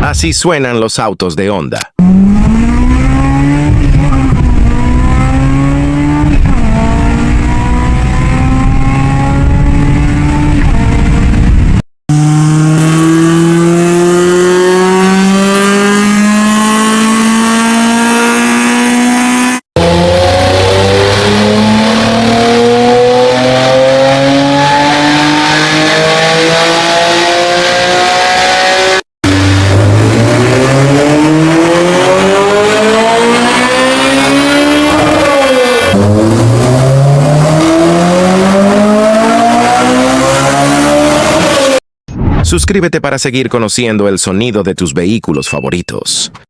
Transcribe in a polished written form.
Así suenan los autos de Honda. Suscríbete para seguir conociendo el sonido de tus vehículos favoritos.